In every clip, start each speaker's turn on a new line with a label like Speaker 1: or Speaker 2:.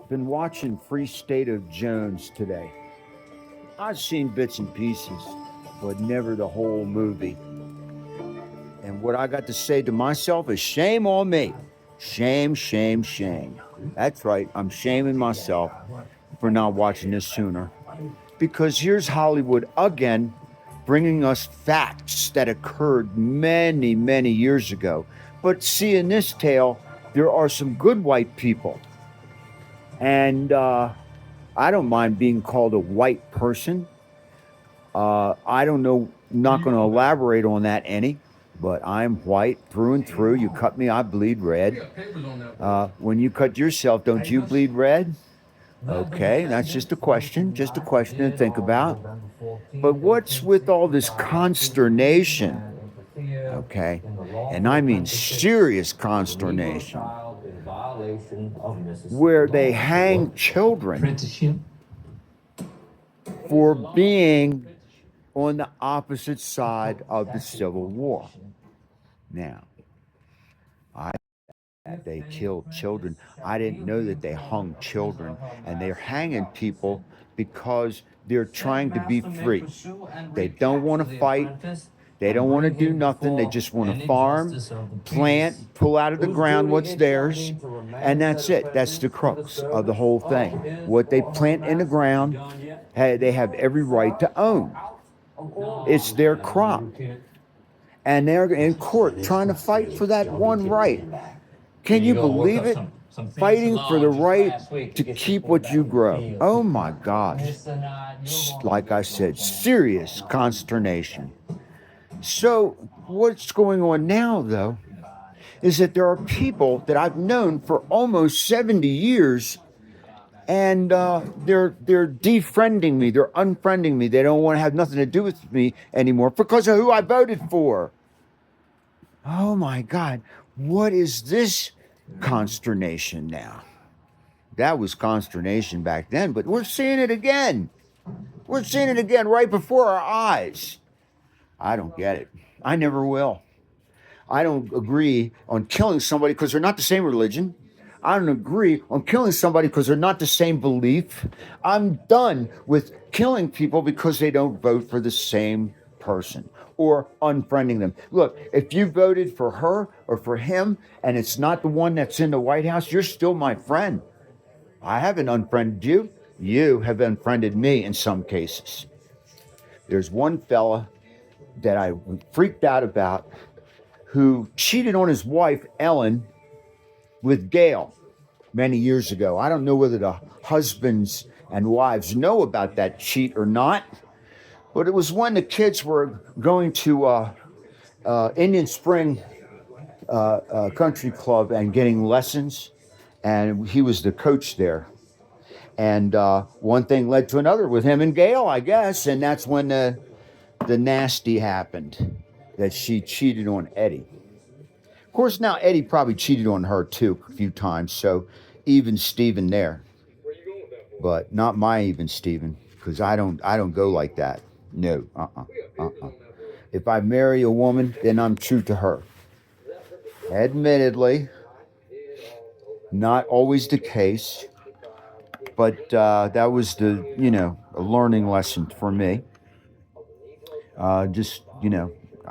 Speaker 1: Been watching Free State of Jones today. I've seen bits and pieces, but never the whole movie. And what I got to say to myself is shame on me. Shame, shame, shame. That's right, I'm shaming myself for not watching this sooner. Because here's Hollywood again bringing us facts that occurred many, many years ago. But see, in this tale, there are some good white people. And I don't mind being called a white person. I don't know, not going to elaborate on that any, but I'm white through and through. You cut me, I bleed red. When you cut yourself, don't you bleed red? Okay, that's just a question to think about. But what's with all this consternation? Okay, and I mean serious consternation, where they hang children for being on the opposite side of the Civil War. Now, they killed children. I didn't know that they hung children, and they're hanging people because they're trying to be free. They don't want to fight. They don't want to do nothing. They just want to farm, plant, pull out of the ground what's theirs, and that's it. That's the crux of the whole thing. What they plant in the ground, they have every right to own. It's their crop. And they're in court trying to fight for that one right. Can you believe it? Fighting for the right to keep what you grow. Oh my gosh. Like I said, serious consternation. So what's going on now, though, is that there are people that I've known for almost 70 years, and they're defriending me. They're unfriending me. They don't want to have nothing to do with me anymore because of who I voted for. Oh my God. What is this consternation now? That was consternation back then, but we're seeing it again. We're seeing it again right before our eyes. I don't get it. I never will. I don't agree on killing somebody because they're not the same religion. I don't agree on killing somebody because they're not the same belief. I'm done with killing people because they don't vote for the same person or unfriending them. Look, if you voted for her or for him and it's not the one that's in the White House, you're still my friend. I haven't unfriended you. You have unfriended me in some cases. There's one fella that I freaked out about who cheated on his wife, Ellen, with Gail many years ago. I don't know whether the husbands and wives know about that cheat or not, but it was when the kids were going to Indian Spring Country Club and getting lessons, and he was the coach there. And one thing led to another with him and Gail, I guess, and that's when the nasty happened, that she cheated on Eddie. Of course, now Eddie probably cheated on her too a few times, so even Steven there. But not my even Steven, because I don't go like that. No, If I marry a woman, then I'm true to her. Admittedly, not always the case, but that was a learning lesson for me. I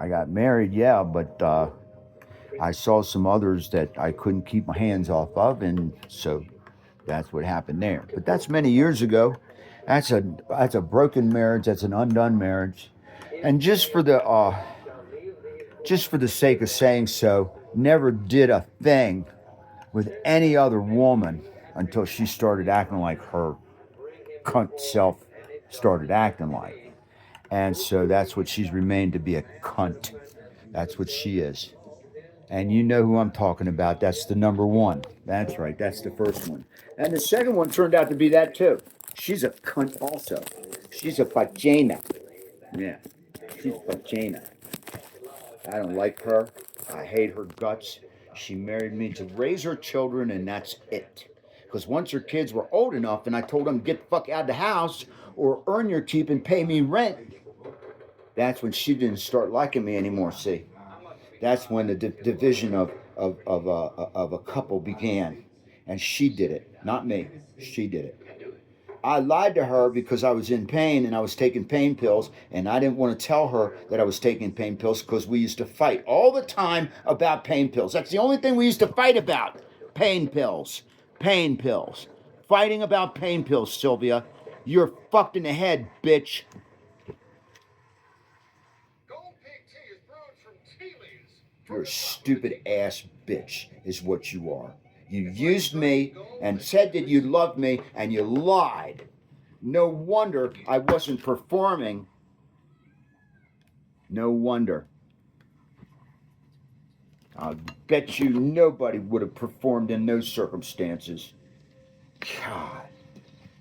Speaker 1: got married, yeah, but I saw some others that I couldn't keep my hands off of, and so that's what happened there. But that's many years ago. That's a broken marriage. That's an undone marriage. And just for the sake of saying so, never did a thing with any other woman until she started acting like her cunt self started acting like. And so that's what she's remained to be, a cunt. That's what she is. And you know who I'm talking about. That's the number one. That's right. That's the first one. And the second one turned out to be that too. She's a cunt also. She's a vagina. Yeah. She's a vagina. I don't like her. I hate her guts. She married me to raise her children, and that's it. Because once her kids were old enough and I told them, get the fuck out of the house or earn your keep and pay me rent, that's when she didn't start liking me anymore, see. That's when the division of a couple began. And she did it, not me. She did it. I lied to her because I was in pain and I was taking pain pills, and I didn't want to tell her that I was taking pain pills because we used to fight all the time about pain pills. That's the only thing we used to fight about. Pain pills. Pain pills. Fighting about pain pills, Sylvia. You're fucked in the head, bitch. You're a stupid ass bitch, is what you are. You used me and said that you loved me, and you lied. No wonder I wasn't performing. No wonder. I'll bet you nobody would have performed in those circumstances. God.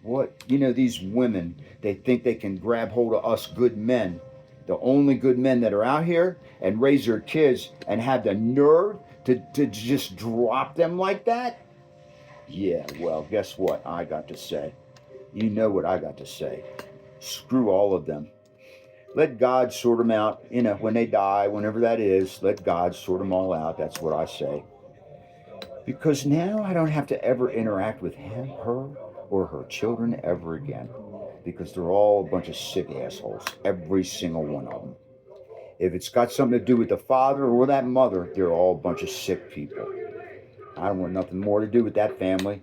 Speaker 1: What? You know, these women, they think they can grab hold of us good men, the only good men that are out here, and raise their kids and have the nerve to just drop them like that? Yeah, well, guess what I got to say? You know what I got to say. Screw all of them. Let God sort them out, you know, when they die, whenever that is, let God sort them all out. That's what I say. Because now I don't have to ever interact with him, her, or her children ever again. Because they're all a bunch of sick assholes. Every single one of them. If it's got something to do with the father or that mother, they're all a bunch of sick people. I don't want nothing more to do with that family.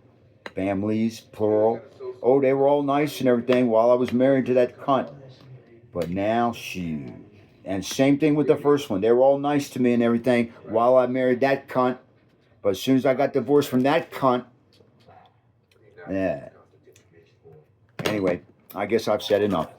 Speaker 1: Families, plural. Oh, they were all nice and everything while I was married to that cunt. But now, shoot. And same thing with the first one. They were all nice to me and everything while I married that cunt. But as soon as I got divorced from that cunt, yeah. Anyway, I guess I've said enough.